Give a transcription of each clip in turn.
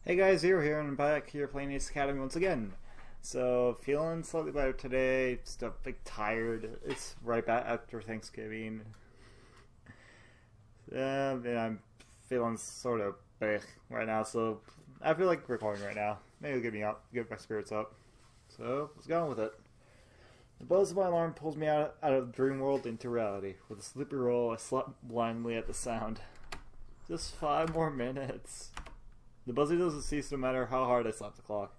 Hey guys, Zero here, and I'm back here playing Ace Academy once again. So, feeling slightly better today, still like tired. It's right back after Thanksgiving. And I'm feeling sort of bleh right now, so I feel like recording right now. Maybe it'll get my spirits up. So, let's go on with it. The buzz of my alarm pulls me out of the dream world into reality. With a sleepy roll, I slept blindly at the sound. Just 5 more minutes. The buzzing doesn't cease no matter how hard I slap the clock.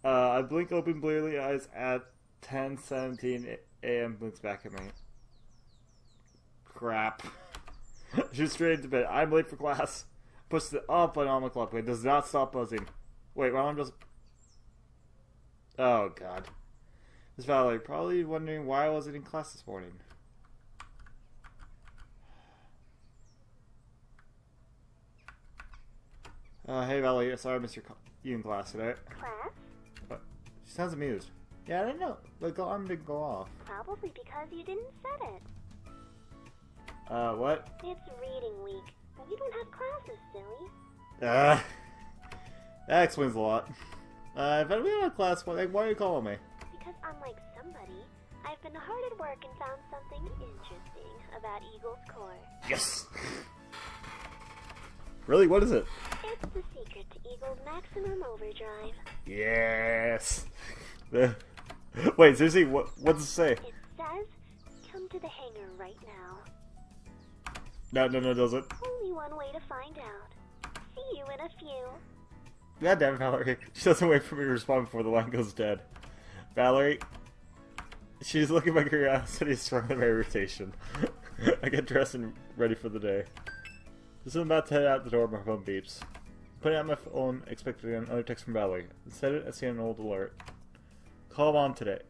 I blink open bleary eyes at 10:17 a.m. blinks back at me. Crap. Shoot straight into bed. I'm late for class. Push the up button on my clock, but it does not stop buzzing. Wait, my alarm does. Oh god. Miss Valerie, probably wondering why I wasn't in class this morning. Hey Valerie, sorry I missed you in class today. Class? What? She sounds amused. Yeah, I didn't know. The alarm didn't go off. Probably because you didn't set it. What? It's reading week. We don't have classes, silly. That explains a lot. If I don't have class, why are you calling me? Because unlike somebody, I've been hard at work and found something interesting about Eagle's core. Yes! Really? What is it? It's the secret to Eagle's maximum overdrive. Yes! Wait, seriously, what does it say? It says, come to the hangar right now. No, does it? Only one way to find out. See you in a few. God damn it, Valerie. She doesn't wait for me to respond before the line goes dead. Valerie, she's looking at my curiosity stronger than my irritation. I get dressed and ready for the day. Just as I'm about to head out the door, my phone beeps. Putting out my phone, expecting another text from Valerie. Instead, I see an old alert. Call Mom today.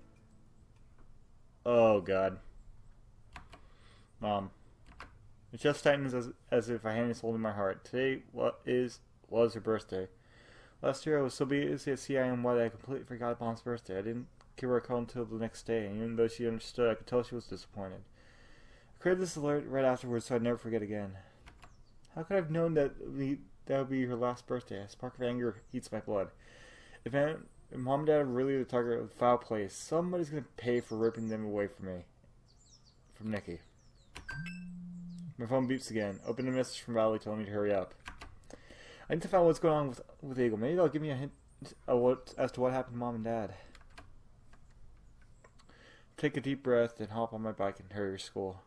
Oh, God. Mom. My chest tightens as if a hand is holding my heart. Today was her birthday. Last year, I was so busy at CIMY that I completely forgot Mom's birthday. I didn't give her a call until the next day, and even though she understood, I could tell she was disappointed. I created this alert right afterwards so I'd never forget again. How could I have known that would be her last birthday? A spark of anger heats my blood. If Mom and Dad are really the target of the foul play, somebody's going to pay for ripping them away from me. From Nikki. My phone beeps again. Open a message from Valerie telling me to hurry up. I need to find out what's going on with Eagle. Maybe they'll give me a hint as to what happened to Mom and Dad. Take a deep breath and hop on my bike and hurry to school.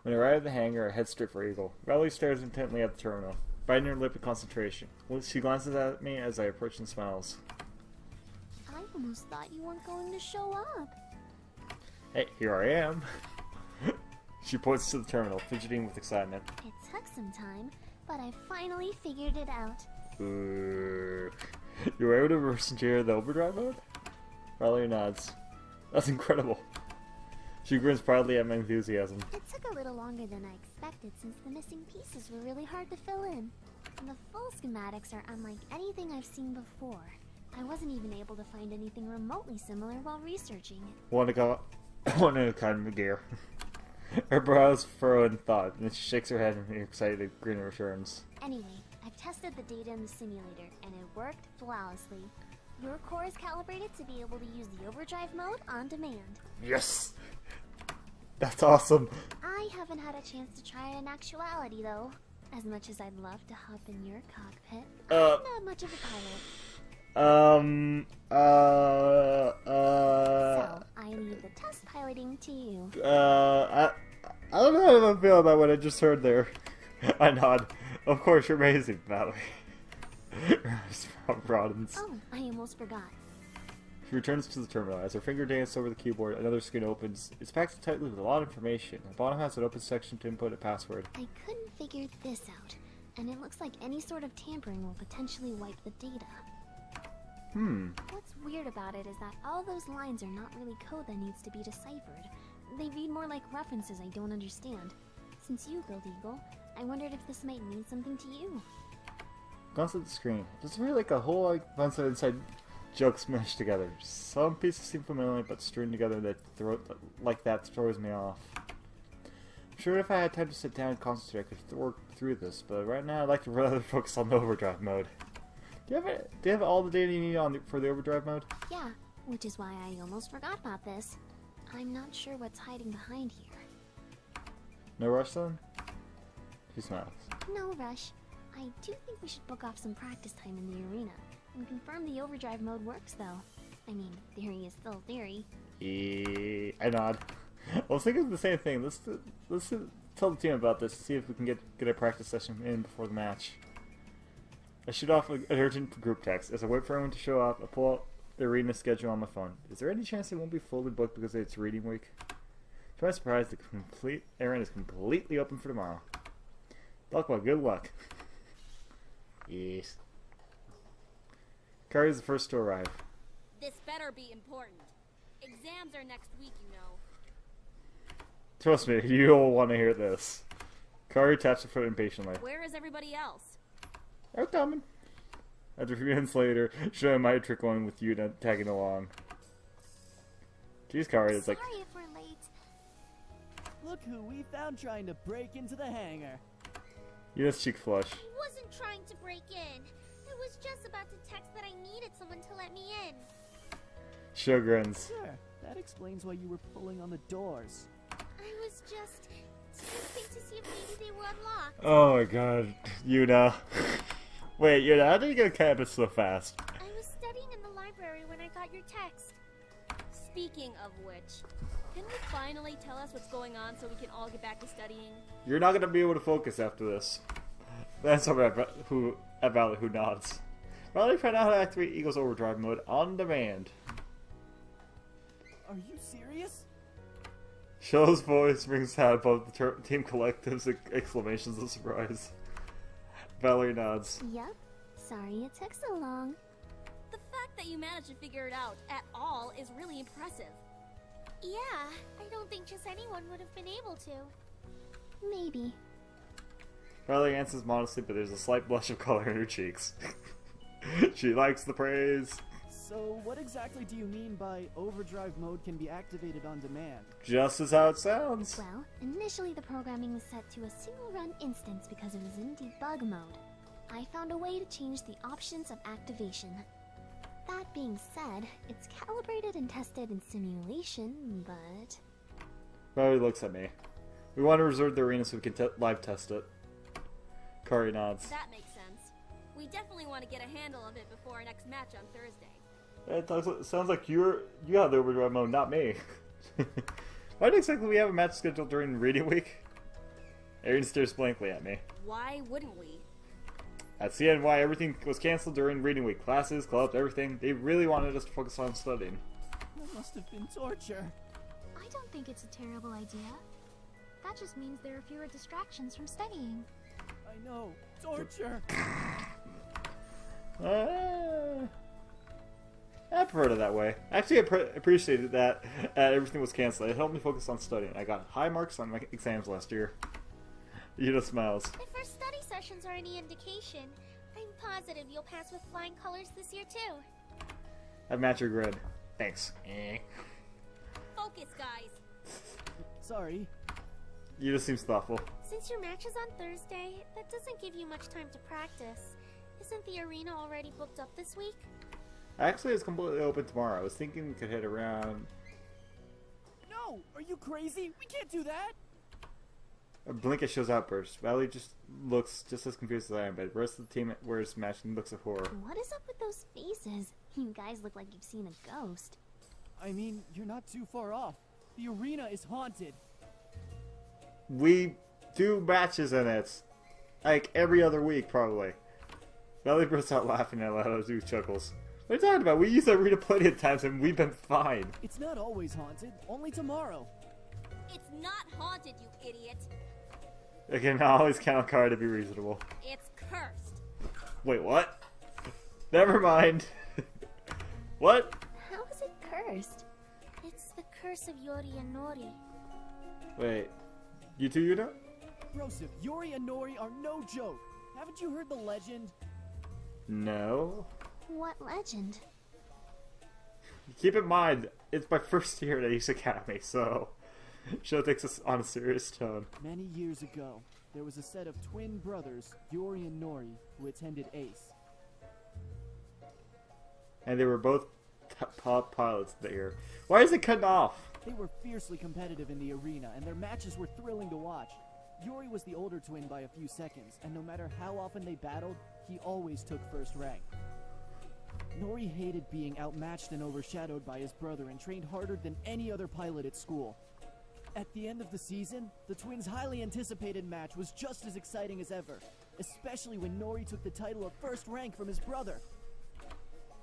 When I arrive at the hangar, I head straight for Eagle. Valerie stares intently at the terminal, biting her lip in concentration. She glances at me as I approach and smiles. I almost thought you weren't going to show up. Hey, here I am. She points to the terminal, fidgeting with excitement. It took some time, but I finally figured it out. Ooh. You were able to reverse engineer the overdrive mode? Valerie nods. That's incredible. She grins proudly at my enthusiasm. It took a little longer than I expected since the missing pieces were really hard to fill in. The full schematics are unlike anything I've seen before. I wasn't even able to find anything remotely similar while researching it. One of a kind of gear. Her brows furrow in thought, and then she shakes her head and an excited grin returns. Anyway, I've tested the data in the simulator, and it worked flawlessly. Your core is calibrated to be able to use the overdrive mode on demand. Yes! That's awesome! I haven't had a chance to try it in actuality, though. As much as I'd love to hop in your cockpit, I'm not much of a pilot. So, I leave the test piloting to you. I don't know how I feel about what I just heard there. I nod. Of course, you're amazing, Valerie. Her eyes broadens. Oh, I almost forgot. She returns to the terminal. As her finger dances over the keyboard, another screen opens. It's packed tightly with a lot of information. The bottom has an open section to input a password. I couldn't figure this out, and it looks like any sort of tampering will potentially wipe the data. What's weird about it is that all those lines are not really code that needs to be deciphered. They read more like references I don't understand. Since you build Eagle, I wondered if this might mean something to you. Glance at the screen. There's really like a whole bunch of inside jokes meshed together. Some pieces seem familiar, but strewn together that throws me off. sure if I had time to sit down and concentrate, I could work through this, but right now I'd like to rather focus on the overdrive mode. Do you have all the data you need for the overdrive mode? Yeah, which is why I almost forgot about this. I'm not sure what's hiding behind here. No rush then? She smiles. No rush. I do think we should book off some practice time in the arena and confirm the overdrive mode works, though. I mean, theory is still theory. I nod. I was thinking the same thing. Let's tell the team about this and see if we can get a practice session in before the match. I shoot off an urgent group text. As I wait for everyone to show up, I pull out the arena schedule on my phone. Is there any chance it won't be fully booked because it's reading week? To my surprise, the arena is completely open for tomorrow. Talk about good luck. Yes. Kari is the first to arrive. This better be important. Exams are next week, you know. Trust me, you'll want to hear this. Kari taps her foot impatiently. Where is everybody else? They're coming. After a few minutes later, Shona might trick one with you tagging along. Jeez, Kari, it's like... Sorry if we're late. Look who we found trying to break into the hangar. Yuna's cheek flush. I wasn't trying to break in. I was just about to text that I needed someone to let me in. Sho grins. Sure, that explains why you were pulling on the doors. I was just testing to see if maybe they were unlocked. Oh my god, Yuna. Wait, Yuna, how did you get on campus so fast? I was studying in the library when I got your text. Speaking of which, can you finally tell us what's going on so we can all get back to studying? You're not gonna be able to focus after this. That's about who nods. Valerie found out how to activate Eagle's overdrive mode on demand. Are you serious? Sho's voice rings out above the team collective's exclamations of surprise. Valerie nods. Yup. Sorry it took so long. The fact that you managed to figure it out at all is really impressive. Yeah, I don't think just anyone would have been able to. Maybe. Valerie answers modestly, but there's a slight blush of color in her cheeks. She likes the praise. So what exactly do you mean by overdrive mode can be activated on demand? Just as how it sounds. Well, initially the programming was set to a single-run instance because it was in debug mode. I found a way to change the options of activation. That being said, it's calibrated and tested in simulation, but... Valerie looks at me. We want to reserve the arena so we can live test it. Kari nods. That makes sense. We definitely want to get a handle of it before our next match on Thursday. It sounds like you have the overdrive mode, not me. Why exactly we have a match scheduled during reading week? Erin stares blankly at me. Why wouldn't we? That's the end why everything was cancelled during reading week. Classes, clubs, everything. They really wanted us to focus on studying. That must have been torture. I don't think it's a terrible idea. That just means there are fewer distractions from studying. I know. Torture! I preferred it that way. Actually, I appreciated that everything was canceled. It helped me focus on studying. I got high marks on my exams last year. Yuna smiles. If our study sessions are any indication, I'm positive you'll pass with flying colors this year too. I match your grid. Thanks. Focus, guys. Sorry. Yuna seems thoughtful. Since your match is on Thursday, that doesn't give you much time to practice. Isn't the arena already booked up this week? Actually, it's completely open tomorrow. I was thinking we could hit around... No! Are you crazy? We can't do that! A blink at Sho's outburst. Valerie just looks just as confused as I am, but the rest of the team wears matching looks of horror. What is up with those faces? You guys look like you've seen a ghost. I mean, you're not too far off. The arena is haunted. We do matches in it. Like, every other week, probably. Valerie bursts out laughing out loud as he chuckles. What are you talking about? We use the arena plenty of times and we've been fine. It's not always haunted. Only tomorrow. It's not haunted, you idiot. I can always count on Kara to be reasonable. It's cursed. Wait, what? Never mind. What? How is it cursed? It's the curse of Yori and Nori. Wait. You two, you know? Broseph, Yori and Nori are no joke. Haven't you heard the legend? No. What legend? Keep in mind, it's my first year at Ace Academy, so... Show takes us on a serious tone. Many years ago, there was a set of twin brothers, Yuri and Nori, who attended ACE. And they were both top pilots there. Why is it cutting off? They were fiercely competitive in the arena, and their matches were thrilling to watch. Yuri was the older twin by a few seconds, and no matter how often they battled, he always took first rank. Nori hated being outmatched and overshadowed by his brother and trained harder than any other pilot at school. At the end of the season, the twins' highly anticipated match was just as exciting as ever, especially when Nori took the title of first rank from his brother.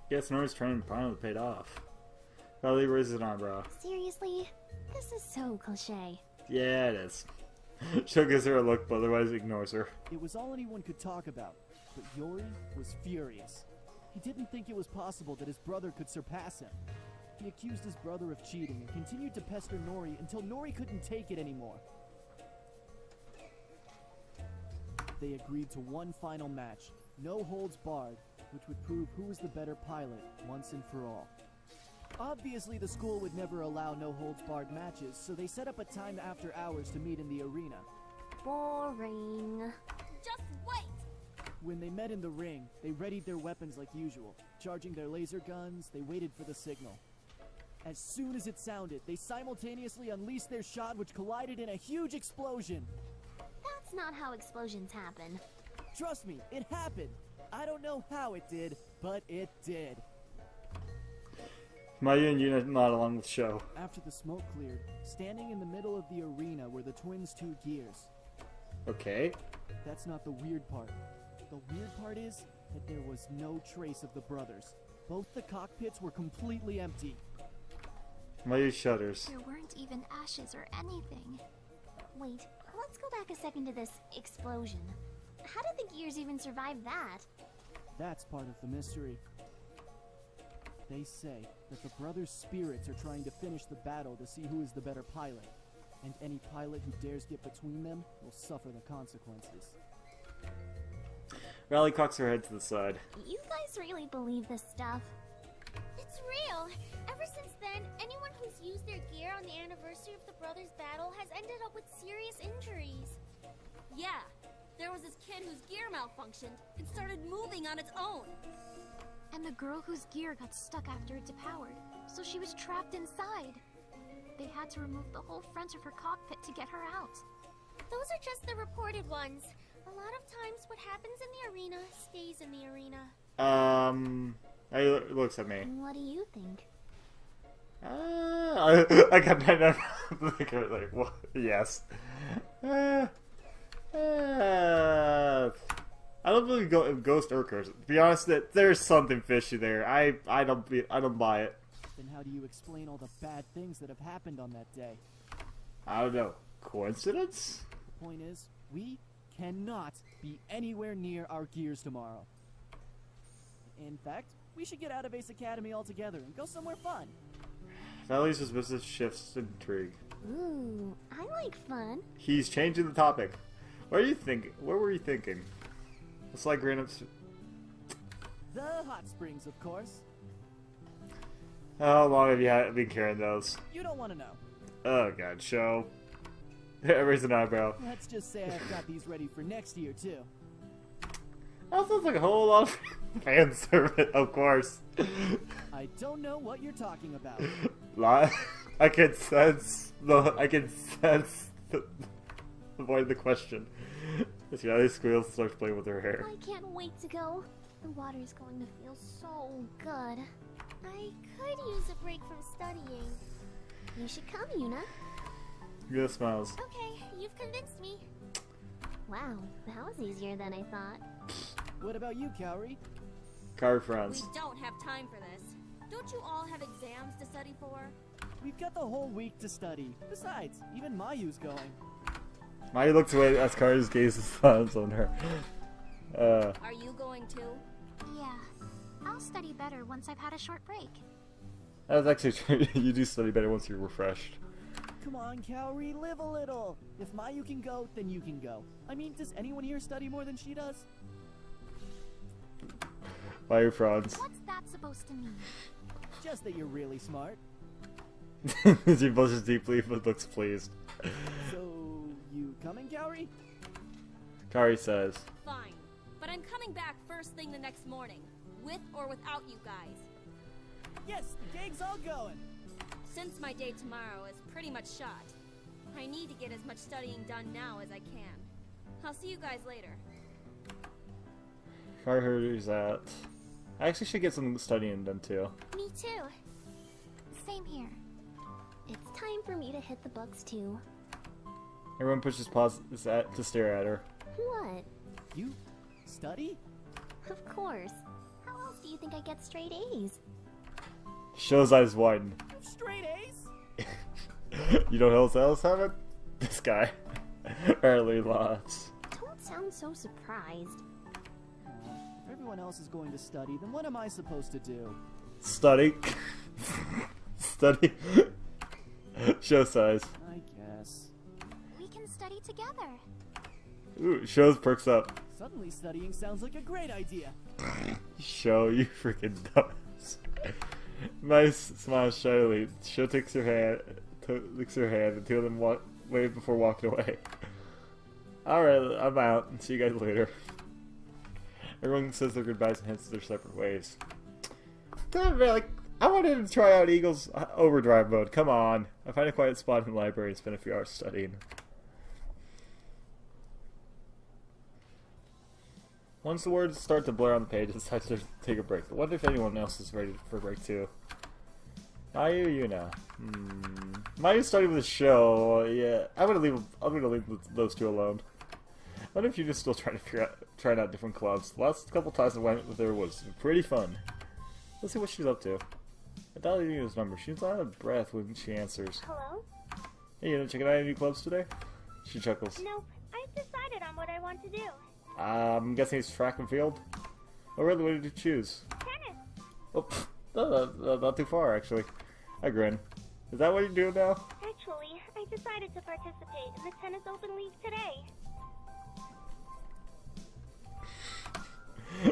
Yes, Nori's training finally paid off. Valley raises an eyebrow. Seriously? This is so cliche. Yeah, it is. Sho gives her a look, but otherwise ignores her. It was all anyone could talk about, but Yuri was furious. He didn't think it was possible that his brother could surpass him. He accused his brother of cheating and continued to pester Nori until Nori couldn't take it anymore. They agreed to one final match, no holds barred, which would prove who was the better pilot once and for all. Obviously, the school would never allow no holds barred matches, so they set up a time after hours to meet in the arena. Boring. Just wait! When they met in the ring, they readied their weapons like usual. Charging their laser guns, they waited for the signal. As soon as it sounded, they simultaneously unleashed their shot, which collided in a huge explosion. That's not how explosions happen. Trust me, it happened. I don't know how it did, but it did. Mayu and Yuna nod along with Sho. After the smoke cleared, standing in the middle of the arena were the twins' two gears. Okay. That's not the weird part. The weird part is that there was no trace of the brothers. Both the cockpits were completely empty. Mayu shudders. There weren't even ashes or anything. Wait, let's go back a second to this explosion. How did the gears even survive that? That's part of the mystery. They say that the brothers' spirits are trying to finish the battle to see who is the better pilot, and any pilot who dares get between them will suffer the consequences. Rally cocks her head to the side. You guys really believe this stuff? It's real. Ever since then, anyone who's used their gear on the anniversary of the brothers' battle has ended up with serious injuries. Yeah, there was this kid whose gear malfunctioned and started moving on its own. And the girl whose gear got stuck after it depowered, so she was trapped inside. They had to remove the whole front of her cockpit to get her out. Those are just the reported ones. A lot of times what happens in the arena stays in the arena. He looks at me. What do you think? I got like, what? Yes. I don't really go Ghost Urkers. To be honest, that there's something fishy there. I don't buy it. Then how do you explain all the bad things that have happened on that day? I don't know. Coincidence? The point is, we cannot be anywhere near our gears tomorrow. In fact, we should get out of Ace Academy altogether and go somewhere fun. Valley's suspicious shifts intrigue. Ooh, I like fun. He's changing the topic. What are you thinking? What were you thinking? It's like random. The hot springs, of course. How long have you been carrying those? You don't want to know. Oh god, Sho. Raise an eyebrow. Let's just say I've got these ready for next year, too. That sounds like a whole lot of fan service, of course. I don't know what you're talking about. I can sense the avoid the question. See how these squeals start playing with her hair. I can't wait to go. The water's going to feel so good. I could use a break from studying. You should come, Yuna. Yuna smiles. Okay, you've convinced me. Wow, that was easier than I thought. What about you, Kaori? Kaori frowns. We don't have time for this. Don't you all have exams to study for? We've got the whole week to study. Besides, even Mayu's going. Mayu looks away as Kaori's gaze lands on her. Are you going too? Yeah. I'll study better once I've had a short break. That's actually true. You do study better once you're refreshed. Come on, Kaori, live a little. If Mayu can go, then you can go. I mean, does anyone here study more than she does? Mayu frowns. What's that supposed to mean? Just that you're really smart. She blushes deeply but looks pleased. So, you coming, Kaori? Kari says, Fine. But I'm coming back first thing the next morning. With or without you guys. Yes, the gang's all going. Since my day tomorrow is pretty much shot, I need to get as much studying done now as I can. I'll see you guys later. Kari hears that. I actually should get some studying done too. Me too. Same here. It's time for me to hit the books too. Everyone pushes pause to stare at her. What? You study? Of course. How else do you think I get straight A's? Show's eyes widen. Straight A's? You don't know what else happened? This guy. Apparently lots. Don't sound so surprised. If everyone else is going to study, then what am I supposed to do? Study. Study. Show size. I guess. We can study together. Ooh, Show's perks up. Suddenly studying sounds like a great idea. Show, you freaking dumbass. Nice smile shyly. Show takes her hand, licks her hand, and two of them wave before walking away. Alright, I'm out. See you guys later. Everyone says their goodbyes and heads their separate ways. I wanted to try out Eagle's overdrive mode. Come on. I find a quiet spot in the library and spend a few hours studying. Once the words start to blur on the page, it's time to take a break. I wonder if anyone else is ready for a break too. Mayu, Yuna. Mayu started with a show. Yeah, I'm gonna leave those two alone. I wonder if you're just still trying out different clubs. The last couple times I went with her was pretty fun. Let's see what she's up to. I dialed Yuna's number. She's out of breath when she answers. Hello? Hey, Yuna, checking out any new clubs today? She chuckles. Nope. I've decided on what I want to do. I'm guessing it's track and field. Oh, really? What did you choose? Tennis. Oh, not too far, actually. I grin. Is that what you're doing now? Actually, I decided to participate in the Tennis Open League today.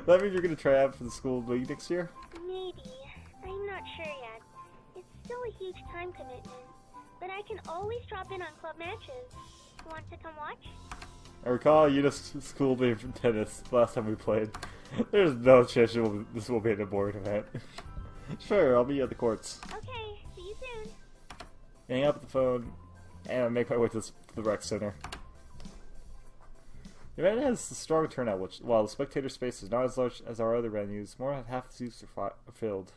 That means you're going to try out for the school league next year? Maybe. I'm not sure yet. It's still a huge time commitment. But I can always drop in on club matches. Want to come watch? I recall you just schooled me from tennis last time we played. There's no chance this will be an important event. Sure, I'll meet you at the courts. Okay, see you soon. Hang up the phone, and I make my way to the rec center. The event has a strong turnout, while the spectator space is not as large as our other venues, more than half the seats are filled.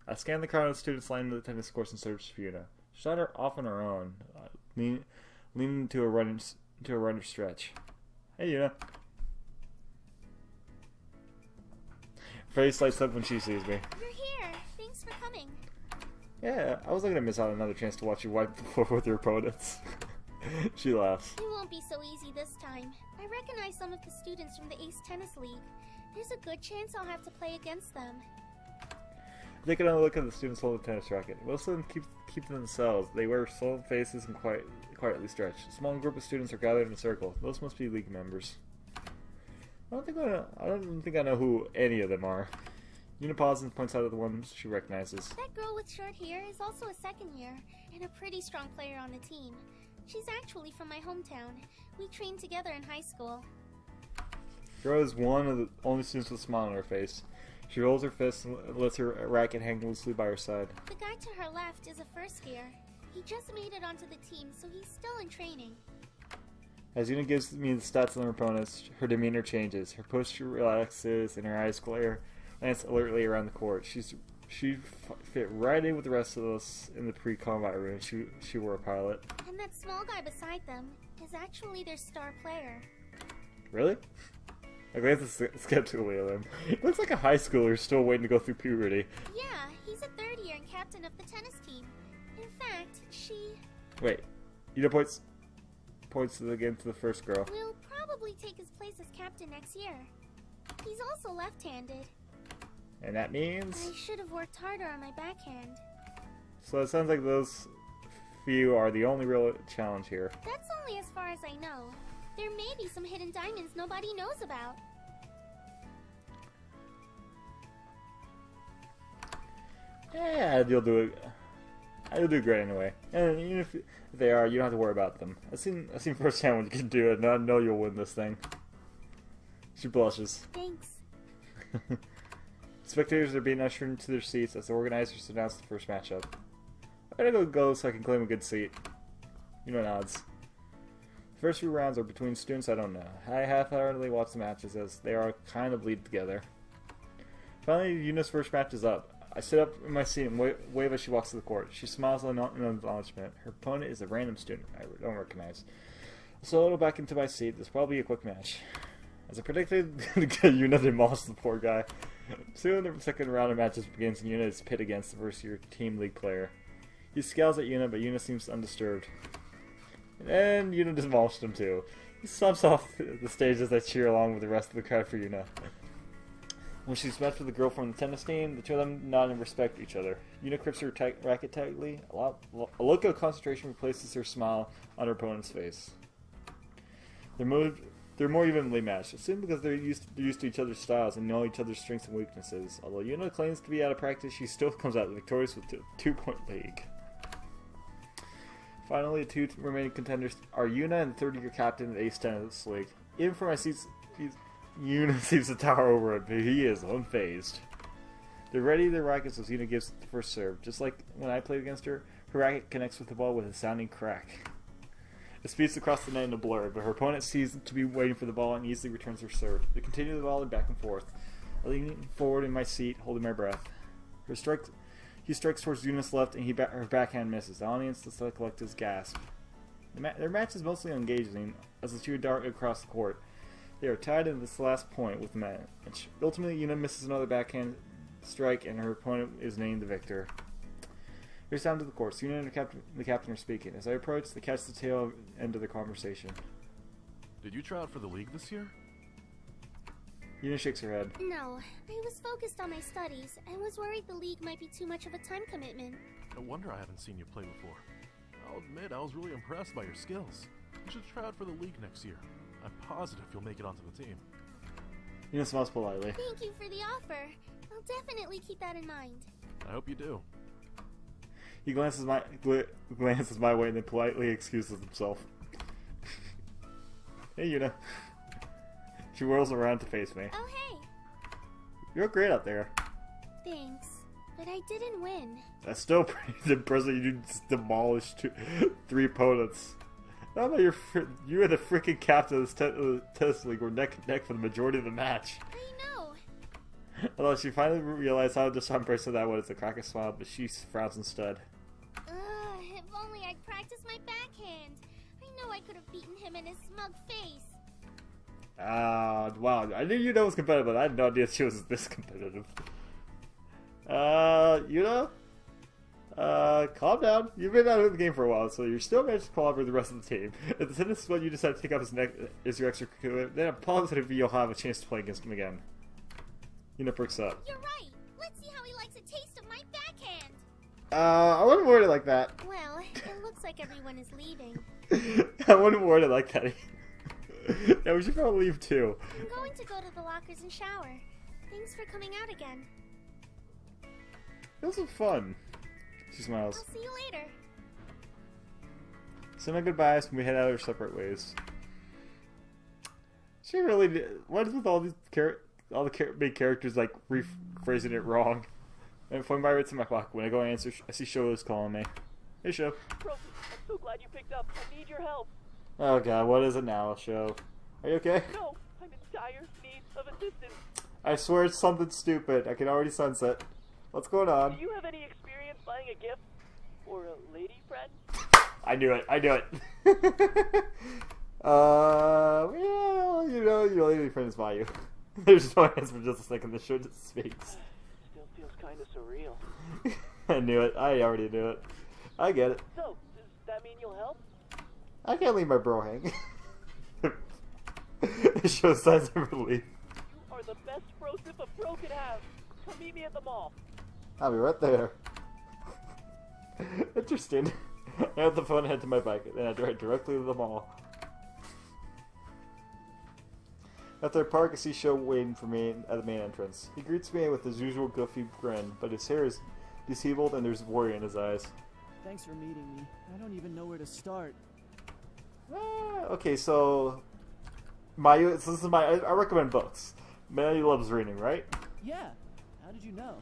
I scan the crowd of students lined to the tennis courts and search for Yuna. She's not off on her own, leaning to a runner stretch. Hey, Yuna. Her face lights up when she sees me. You're here. Thanks for coming. Yeah, I wasn't gonna miss out on another chance to watch you wipe the floor with your opponents. She laughs. It won't be so easy this time. I recognize some of the students from the Ace Tennis League. There's a good chance I'll have to play against them. Take another look at the students holding the tennis racket. Most of them keep to themselves. They wear solemn faces and quietly stretch. A small group of students are gathered in a circle. Those must be league members. I don't think I know who any of them are. Yuna pauses and points out the ones she recognizes. That girl with short hair is also a second year, and a pretty strong player on the team. She's actually from my hometown. We trained together in high school. Girl is one of the only students with a smile on her face. She rolls her fist and lets her racket hang loosely by her side. The guy to her left is a first year. He just made it onto the team, so he's still in training. As Yuna gives me the stats on her opponents, her demeanor changes. Her posture relaxes and her eyes glance alertly around the court. She fit right in with the rest of us in the pre-combat room. She wore a pilot. And that small guy beside them is actually their star player. Really? I glance skeptically at him. He looks like a high schooler still waiting to go through puberty. Yeah, he's a third year and captain of the tennis team. In fact, she Wait. Yuna points again to the first girl. will probably take his place as captain next year. He's also left-handed. And that means? I should have worked harder on my backhand. So it sounds like those few are the only real challenge here. That's only as far as I know. There may be some hidden diamonds nobody knows about. Yeah, you'll do it. You'll do great anyway. And even if they are, you don't have to worry about them. I've seen firsthand when you can do it, and I know you'll win this thing. She blushes. Thanks. Spectators are being ushered into their seats as the organizers announce the first matchup. I gotta go so I can claim a good seat. Nods. The first few rounds are between students I don't know. I half-heartedly watch the matches as they are kind of bleed together. Finally, Yuna's first match is up. I sit up in my seat and wave as she walks to the court. She smiles in acknowledgement. Her opponent is a random student I don't recognize. I settle back into my seat. This will probably be a quick match. As I predicted, Yuna demolished the poor guy. Soon the second round of matches begins and Yuna is pit against the first-year Team League player. He scowls at Yuna, but Yuna seems undisturbed. And Yuna demolished him too. He stomps off the stage as I cheer along with the rest of the crowd for Yuna. When she's met with the girl from the tennis team, the two of them nod and respect each other. Yuna grips her racket tightly. A look of concentration replaces her smile on her opponent's face. They're more evenly matched. It's simply because they're used to each other's styles and know each other's strengths and weaknesses. Although Yuna claims to be out of practice, she still comes out victorious with a 2-point lead. Finally, the two remaining contenders are Yuna and the third-year captain of the Ace Tennis League. Even from my seats, Yuna seems to tower over him, but he is unfazed. They're ready their rackets as Yuna gives the first serve. Just like when I played against her, her racket connects with the ball with a sounding crack. It speeds across the net in a blur, but her opponent seems to be waiting for the ball and easily returns her serve. They continue the volley back and forth. I lean forward in my seat, holding my breath. He strikes towards Yuna's left, and her backhand misses. The audience, the collectives gasp. Their match is mostly engaging as the two dart across the court. They are tied in this last point with the match. Ultimately, Yuna misses another backhand strike, and her opponent is named the victor. Here's down to the course. Yuna and the captain are speaking. As I approach, they catch the tail end of the conversation. Did you try out for the league this year? Yuna shakes her head. No, I was focused on my studies and was worried the league might be too much of a time commitment. No wonder I haven't seen you play before. I'll admit I was really impressed by your skills. You should try out for the league next year. I'm positive you'll make it onto the team. Yuna smiles politely. Thank you for the offer. I'll definitely keep that in mind. I hope you do. He glances my way and then politely excuses himself. Hey, Yuna. She whirls around to face me. Oh, hey. You look great out there. Thanks, but I didn't win. That's still pretty impressive. You just demolished 3 opponents. How about you and the freaking captain of this tennis league were neck and neck for the majority of the match. I know. Although she finally realized how impressive that was, a crack a smile, but she frowns instead. If only I'd practiced my backhand. I know I could have beaten him in his smug face. Wow. I knew Yuna was competitive, but I had no idea she was this competitive. Yuna? Calm down. You've been out of the game for a while, so you're still managed to qualify with the rest of the team. If the tennis is what you decide to take up as your extracurricular, then I'm positive you'll have a chance to play against him again. Yuna perks up. You're right. Let's see how he likes a taste of my backhand. I wouldn't word it like that. Well, it looks like everyone is leaving. I wouldn't word it like that. Yeah, we should probably leave too. I'm going to go to the lockers and shower. Thanks for coming out again. It was fun. She smiles. I'll see you later. So my goodbyes when we head out our separate ways. She really did. What is with all these big characters like rephrasing it wrong? And phone vibrates in my pocket. When I go answer, I see Sho is calling me. Hey, Sho. Profi, I'm so glad you picked up. I need your help. Oh god, what is it now, Sho? Are you okay? No, I'm in dire need of assistance. I swear it's something stupid. I can already sense it. What's going on? Do you have any experience buying a gift for a lady friend? I knew it. Well, your lady friends buy you. There's no answer for just a second. The show just speaks. Still feels kind of surreal. I knew it. I already knew it. I get it. So, does that mean you'll help? I can't leave my bro hang. It shows signs of relief. You are the best bro sip a bro could have. Come meet me at the mall. I'll be right there. Interesting. I have the phone and head to my bike, then I drive directly to the mall. After I park, I see Sho waiting for me at the main entrance. He greets me with his usual goofy grin, but his hair is disabled, and there's worry in his eyes. Thanks for meeting me. I don't even know where to start. Okay, so Mayu, this is I recommend books. Mayu loves reading, right? Yeah. How did you know?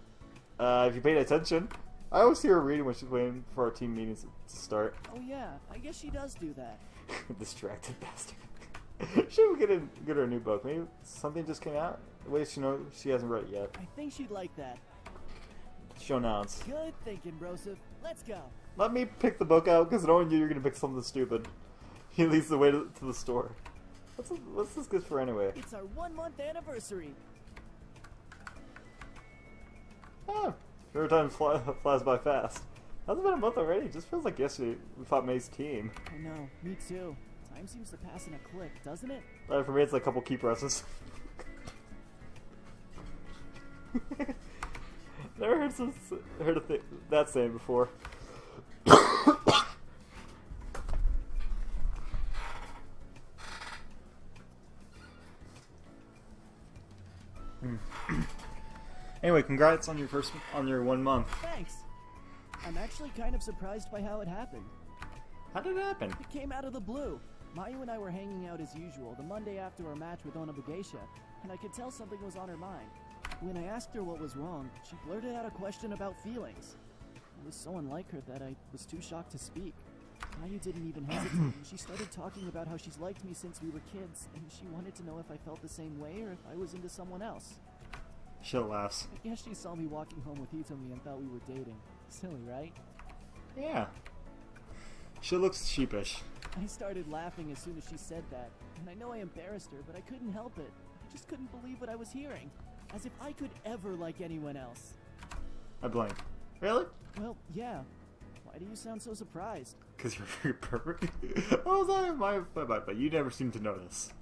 If you paid attention, I always hear her reading when she's waiting for our team meetings to start. Oh yeah, I guess she does do that. Distracted bastard. Should we get her a new book? Maybe something just came out. Wait, she hasn't read it yet. I think she'd like that. She'll announce. Good thinking, Broseph. Let's go. Let me pick the book out, because knowing you're gonna pick something stupid. He leads the way to the store. What's this good for anyway? It's our 1-month anniversary. Oh, every time flies by fast. Hasn't been a month already. It just feels like yesterday we fought May's team. I know, me too. Time seems to pass in a click, doesn't it? For me, it's like a couple key presses. Never heard that saying before. Anyway, congrats on your 1 month. Thanks. I'm actually kind of surprised by how it happened. How did it happen? It came out of the blue. Mayu and I were hanging out as usual the Monday after our match with Onabugeisha, and I could tell something was on her mind. When I asked her what was wrong, she blurted out a question about feelings. It was so unlike her that I was too shocked to speak. Mayu didn't even hesitate, and she started talking about how she's liked me since we were kids, and she wanted to know if I felt the same way or if I was into someone else. She'll laughs. I guess she saw me walking home with Hitomi and thought we were dating. Silly, right? Yeah. She looks sheepish. I started laughing as soon as she said that, and I know I embarrassed her, but I couldn't help it. I just couldn't believe what I was hearing. As if I could ever like anyone else. I blinked. Really? Well, yeah. Why do you sound so surprised? Because you're very perfect. What was I? But you never seem to notice.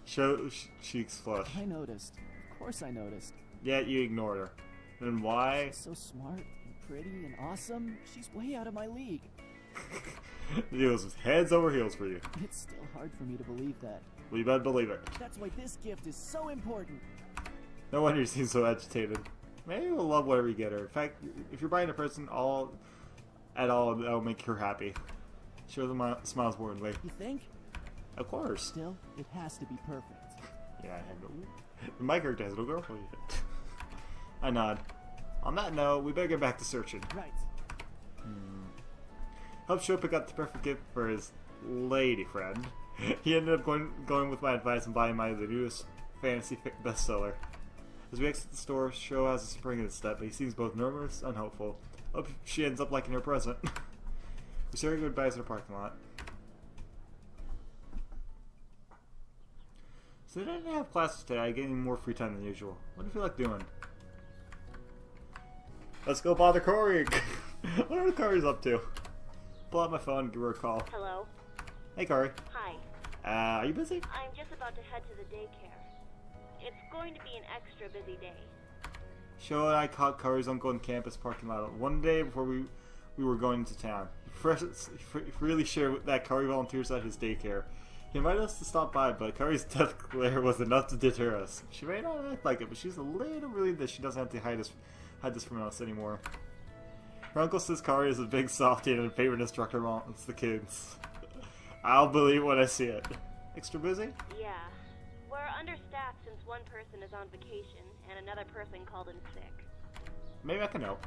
Cheeks flush. I noticed. Of course I noticed. Yet you ignored her. Then why? She's so smart and pretty and awesome. She's way out of my league. The deal was heads over heels for you. It's still hard for me to believe that. Well, you better believe it. That's why this gift is so important. No wonder you seem so agitated. Maybe we'll love whatever you get her. In fact, if you're buying a person at all, that'll make her happy. Show them smiles warmly. You think? Of course. Still, it has to be perfect. Yeah, my character has no girlfriend yet. I nod. On that note, we better get back to searching. Right. Helped Sho pick out the perfect gift for his lady friend. He ended up going with my advice and buying the newest fantasy bestseller. As we exit the store, Sho has a spring in his step, but he seems both nervous and hopeful. Hope she ends up liking her present. We say our goodbyes in the parking lot. So I didn't have classes today. I get more free time than usual. What do you feel like doing? Let's go bother Cory! What are Cory's up to? Pull out my phone and give her a call. Hello? Hey, Cory. Hi. Are you busy? I'm just about to head to the daycare. It's going to be an extra busy day. Sho and I caught Cory's uncle in campus parking lot one day before we were going to town. He really shared that Cory volunteers at his daycare. He invited us to stop by, but Cory's death glare was enough to deter us. She may not act like it, but she's a little relieved that she doesn't have to hide this from us anymore. Her uncle says Cory is a big softie and a favorite instructor amongst the kids. I'll believe when I see it. Extra busy? Yeah. We're understaffed since one person is on vacation and another person called in sick. Maybe I can help.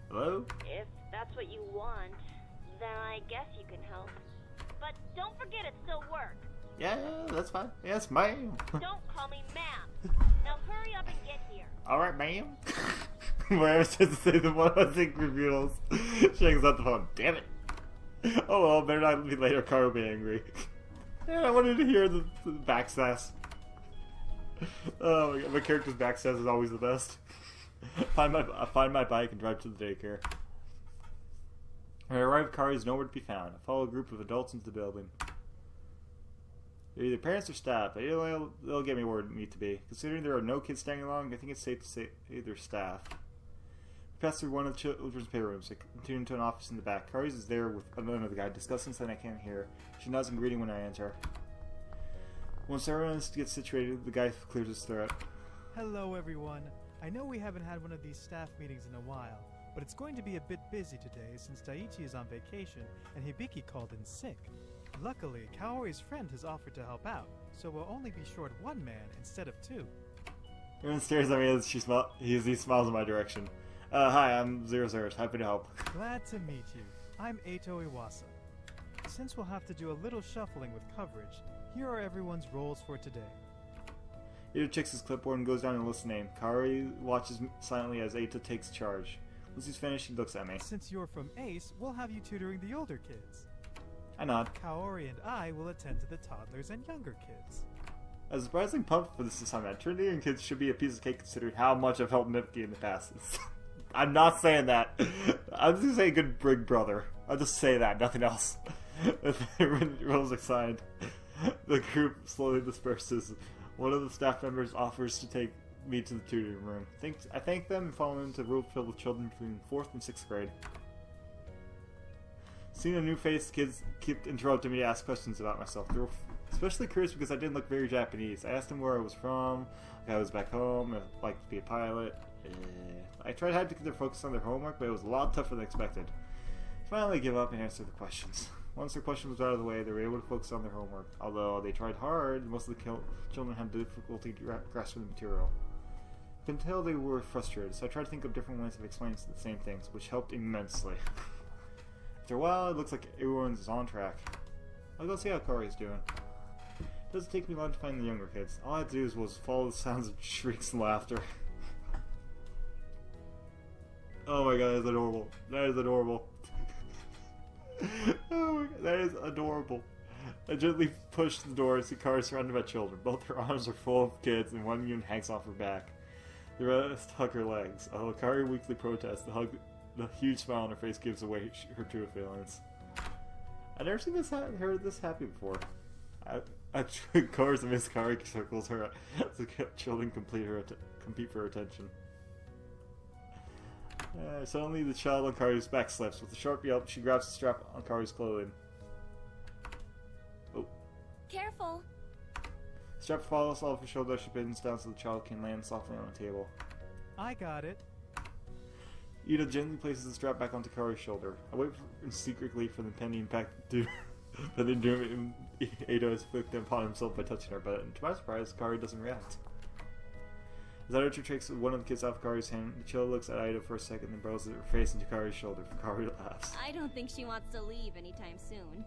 Hello? If that's what you want, then I guess you can help. But don't forget it's still work. Yeah, that's fine. Yes, ma'am. Don't call me ma'am. Now hurry up and get here. Alright, ma'am. Wherever says to say the one I think reveals. She hangs up the phone. Damn it. Oh well, better not be later. Cory will be angry. Yeah, I wanted to hear the backsass. Oh my god, my character's backsass is always the best. Find my bike and drive to the daycare. When I arrive, Cory is nowhere to be found. I follow a group of adults into the building. They're either parents or staff, but they'll get me where it need to be. Considering there are no kids staying along, I think it's safe to say they're staff. We pass through one of the children's playrooms, continue into an office in the back. Cory is there with another guy, discussing something I can't hear. She nods in greeting when I enter. Once everyone gets situated, the guy clears his throat. Hello everyone. I know we haven't had one of these staff meetings in a while, but it's going to be a bit busy today since Daiichi is on vacation and Hibiki called in sick. Luckily, Kaori's friend has offered to help out, so we'll only be short one man instead of two. Everyone stares at me as he smiles in my direction. Hi, I'm Zero Zeros. Happy to help. Glad to meet you. I'm Eito Iwasa. Since we'll have to do a little shuffling with coverage, here are everyone's roles for today. Eito checks his clipboard and goes down and lists the name. Kaori watches silently as Eito takes charge. Once he's finished, he looks at me. Since you're from ACE, we'll have you tutoring the older kids. I nod. Kaori and I will attend to the toddlers and younger kids. I was surprisingly pumped for this assignment. Trinity and kids should be a piece of cake considering how much I've helped Mipki in the past. I'm not saying that. I'm just saying good big brother. I'll just say that, nothing else. Everyone rolls excited. The group slowly disperses. One of the staff members offers to take me to the tutoring room. I thank them and follow them to a room filled with children between 4th and 6th grade. Seeing a new face, kids kept interrupting me to ask questions about myself. They were especially curious because I didn't look very Japanese. I asked them where I was from, like I was back home, I'd like to be a pilot. I tried hard to get their focus on their homework, but it was a lot tougher than expected. Finally, I give up and answer the questions. Once their question was out of the way, they were able to focus on their homework. Although they tried hard, most of the children had difficulty grasping the material. I could tell they were frustrated, so I tried to think of different ways of explaining the same things, which helped immensely. After a while, it looks like everyone's on track. I'll go see how Kaori's doing. It doesn't take me long to find the younger kids. All I had to do was follow the sounds of shrieks and laughter. Oh my god, that is adorable. That is adorable. Oh my god, that is adorable. I gently push the door and see Kaori surrounded by children. Both her arms are full of kids and one even hangs off her back. The rest hug her legs. Although Kaori weakly protests, the huge smile on her face gives away her true feelings. I've never seen her this happy before. Kaori's and Miss Kaori circles her as the children compete for her attention. Suddenly, the child on Kaori's back slips. With a sharp yelp, she grabs the strap on Kaori's clothing. Oh. Careful! The strap falls off her shoulder as she bends down so the child can land softly on the table. I got it. Ida gently places the strap back onto Kaori's shoulder. I wait secretly for the pending impact to that the doom Ado has inflicted upon himself by touching her, but to my surprise, Kaori doesn't react. As Ida takes one of the kids off Kaori's hand, the child looks at Ida for a second, then burrows her face into Kaori's shoulder. Kaori laughs. I don't think she wants to leave anytime soon.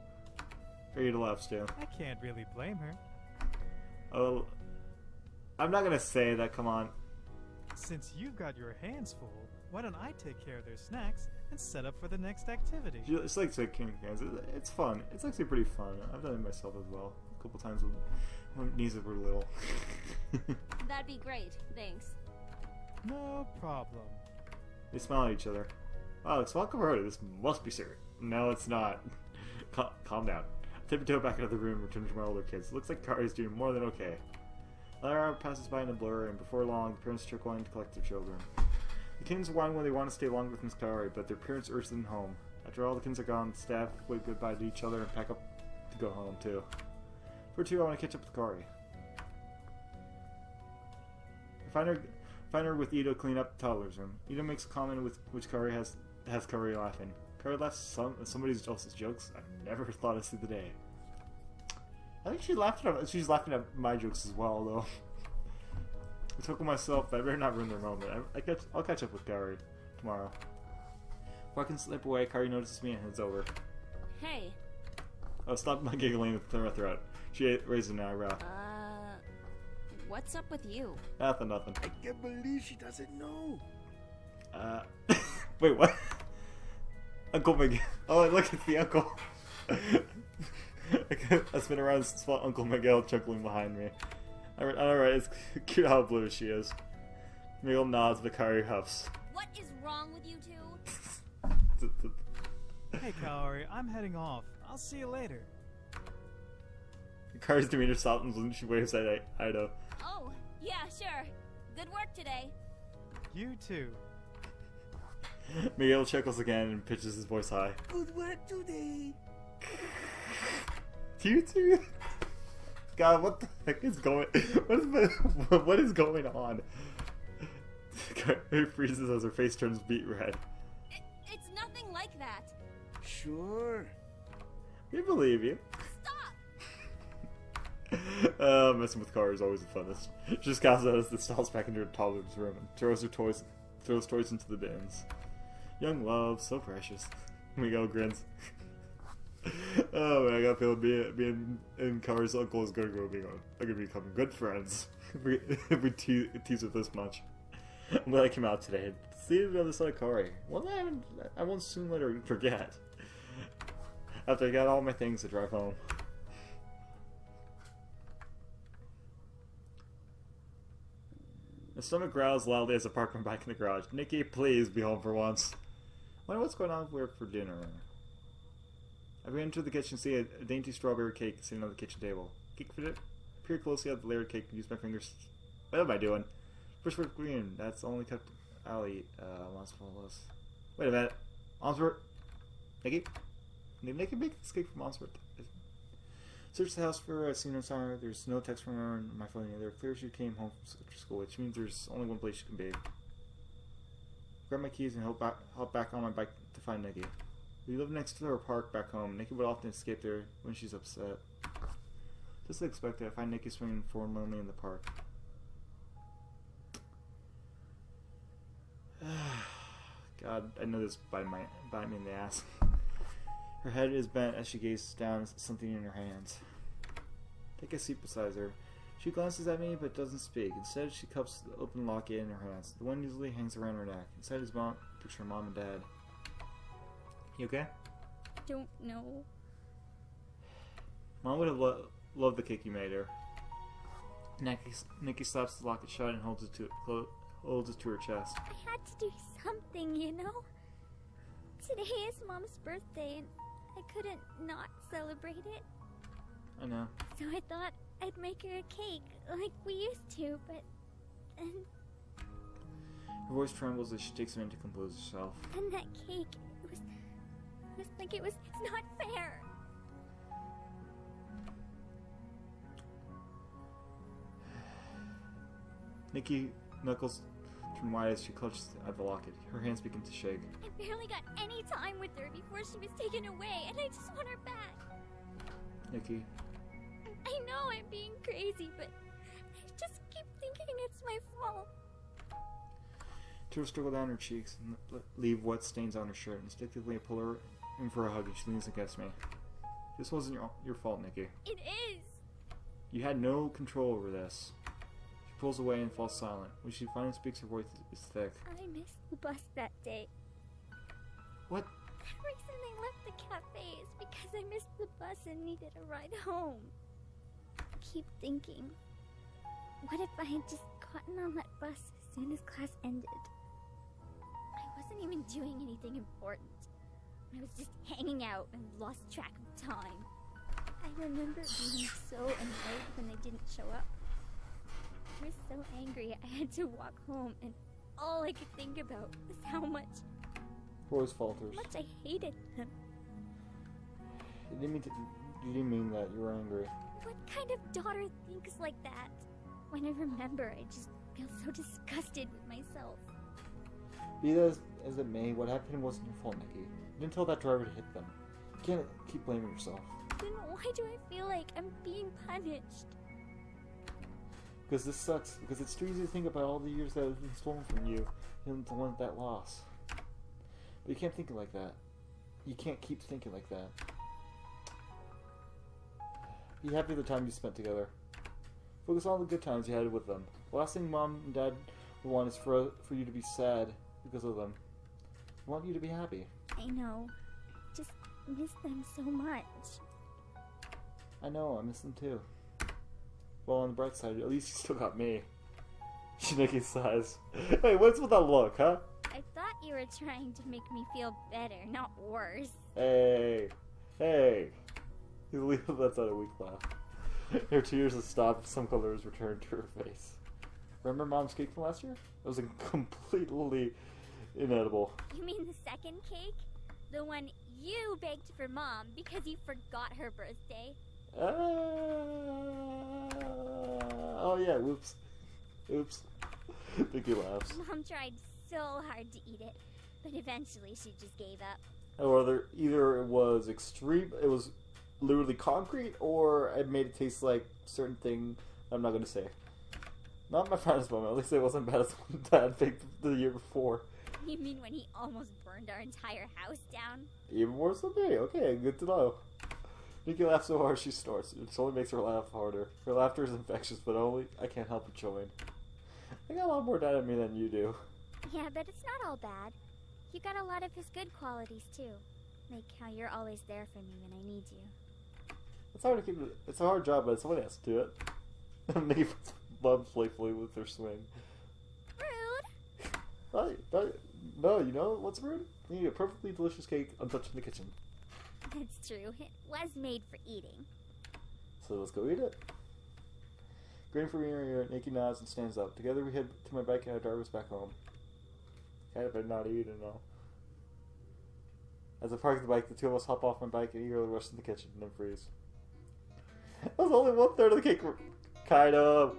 Ida laughs too. I can't really blame her. Oh, I'm not gonna say that, come on. Since you've got your hands full, why don't I take care of their snacks and set up for the next activity? It's like taking hands. It's fun. It's actually pretty fun. I've done it myself as well. A couple times when Nisa were little. That'd be great, thanks. No problem. They smile at each other. Alex, welcome her. This must be serious. No, it's not. Calm down. I tiptoe back into the room and return to my older kids. Looks like Kaori's doing more than okay. Another hour passes by in a blur, and before long, the parents trickle in to collect their children. The kids whine when they want to stay longer with Miss Kaori, but their parents urge them home. After all the kids are gone, the staff wave goodbye to each other and pack up to go home too. For two, I want to catch up with Kaori. I find her with Ito cleaning up the toddler's room. Ito makes a comment with which Kaori has Kaori laughing. Kaori laughs at somebody else's jokes. I've never thought I'd see the day. I think she's laughing at my jokes as well, though. I took myself, but I better not ruin their moment. I'll catch up with Kaori tomorrow. Before I can slip away, Kaori notices me and heads over. Hey. I'll stop my giggling and clear my throat. She raises an eyebrow. What's up with you? Nothing. I can't believe she doesn't know. Wait, what? Uncle Miguel. Oh, look, it's the uncle. I spin around and spot Uncle Miguel chuckling behind me. Alright, it's cute how blue she is. Miguel nods, but Kaori huffs. What is wrong with you two? Hey, Kaori, I'm heading off. I'll see you later. Kaori's demeanor softens when she waves at Ido. Oh, yeah, sure. Good work today. You too. Miguel chuckles again and pitches his voice high. Good work today. You too? God, what the heck is going? What is going on? It freezes as her face turns beet red. It's nothing like that. Sure. We believe you. Stop! Messing with cars is always the funnest. She just gasps as the stalls back into her toddler's room and throws toys into the bins. Young love, so precious. Miguel grins. Oh man, I got a feeling being in Cara's uncle is gonna become good friends if we tease with this much. I'm glad I came out today. See the other side of Kari. Well, I won't soon let her forget. After I got all my things to drive home. My stomach growls loudly as I park my bike in the garage. Nikki, please be home for once. Wonder what's going on for dinner. I ran into the kitchen and see a dainty strawberry cake sitting on the kitchen table. Cake fit it. Peer closely at the layered cake and use my fingers. What am I doing? First whipped cream. That's the only cup I'll eat. Wait a minute. Momsworth? Nikki? Did Nikki make this cake for Momsworth? Search the house for Senior Summer. There's no text from her on my phone either. Clear she came home from school, which means there's only one place she can be. Grab my keys and hop back on my bike to find Nikki. We live next to her park back home. Nikki would often escape there when she's upset. Just as expected, I find Nikki swinging forlornly in the park. God, I know this bite me in the ass. Her head is bent as she gazes down at something in her hands. Take a seat beside her. She glances at me but doesn't speak. Instead, she cups the open locket in her hands. The one usually hangs around her neck. Inside is picture of Mom and Dad. You okay? Don't know. Mom would have loved the cake you made her. Nikki slaps the locket shut and holds it to her chest. I had to do something, you know? Today is Mom's birthday and I couldn't not celebrate it. I know. So I thought I'd make her a cake like we used to, but then Her voice trembles as she takes a minute to compose herself. that cake, it's not fair. Nikki knuckles turn wide as she clutches at the locket. Her hands begin to shake. I barely got any time with her before she was taken away, and I just want her back. Nikki. I know I'm being crazy, but I just keep thinking it's my fault. Tears trickle down her cheeks and leave wet stains on her shirt. Instinctively, I pull her in for a hug and she leans against me. This wasn't your fault, Nikki. It is. You had no control over this. She pulls away and falls silent. When she finally speaks, her voice is thick. I missed the bus that day. What? The reason I left the cafe is because I missed the bus and needed a ride home. I keep thinking, what if I had just gotten on that bus as soon as class ended? I wasn't even doing anything important. I was just hanging out and lost track of time. I remember being so annoyed when they didn't show up. I was so angry I had to walk home, and all I could think about was how much falters. I hated them. You didn't mean that. You were angry. What kind of daughter thinks like that? When I remember, I just feel so disgusted with myself. Be that as it may, what happened wasn't your fault, Nikki. You didn't tell that driver to hit them. You can't keep blaming yourself. Then why do I feel like I'm being punished? Because this sucks. Because it's too easy to think about all the years that have been stolen from you and to want that loss. But you can't think like that. You can't keep thinking like that. Be happy with the time you spent together. Focus on the good times you had with them. The last thing Mom and Dad would want is for you to be sad because of them. I want you to be happy. I know. Just miss them so much. I know, I miss them too. Well, on the bright side, at least you still got me. Nikki sighs. Hey, what's with that look, huh? I thought you were trying to make me feel better, not worse. Hey. You lets out a weak laugh. Her tears have stopped, some colors returned to her face. Remember Mom's cake from last year? It was completely inedible. You mean the second cake? The one you baked for Mom because you forgot her birthday? Oh yeah, whoops. Oops. Vicky laughs. Mom tried so hard to eat it, but eventually she just gave up. Or either it was extreme, it was literally concrete, or it made it taste like certain thing I'm not going to say. Not my proudest moment. At least it wasn't bad as the one Dad faked the year before. You mean when he almost burned our entire house down? Even worse than me. Okay, good to know. Nikki laughs so hard she snorts. It only makes her laugh harder. Her laughter is infectious, but I can't help but join. I got a lot more dad in me than you do. Yeah, but it's not all bad. You got a lot of his good qualities, too. Like how you're always there for me when I need you. It's hard to keep it. It's a hard job, but someone has to do it. Nikki puts Bub playfully with her swing. Rude! No, you know what's rude? You eat a perfectly delicious cake untouched in the kitchen. That's true. It was made for eating. So let's go eat it. Grinning for me, Nikki nods and stands up. Together we head to my bike and I drive us back home. Kind of better not eat and all. As I park the bike, the two of us hop off my bike and eagerly rush to the kitchen and then freeze. That was only 1/3 of the cake. Kind of.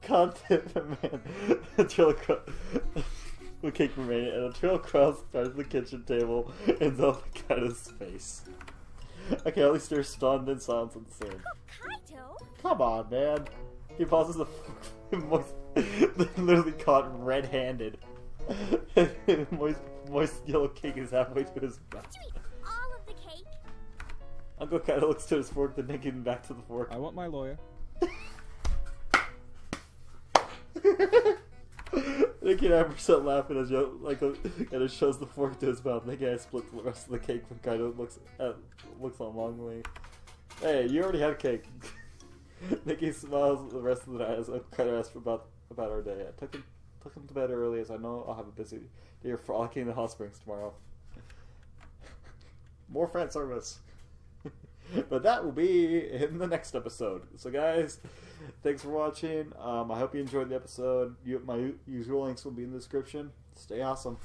Content, man. The cake remaining, and a trail across starts the kitchen table ends up in Kaido's face. I can only stare stunned in silence at the same. Oh, Kaito! Come on, man. He pauses the moist, literally caught red-handed. moist yellow cake is halfway to his mouth. Did you eat all of the cake? Uncle Kaido looks to his fork, then Nikki back to the fork. I want my lawyer. Nikki and I burst out laughing as and it shows the fork to his mouth. Nikki and I split the rest of the cake when Kaido looks on longingly. Hey, you already had cake. Nikki smiles the rest of the night as Kaido asks about our day. I took him to bed early as I know I'll have a busy day frolicking in the hot springs tomorrow. More fan service. But that will be in the next episode. So guys, thanks for watching. I hope you enjoyed the episode. My usual links will be in the description. Stay awesome.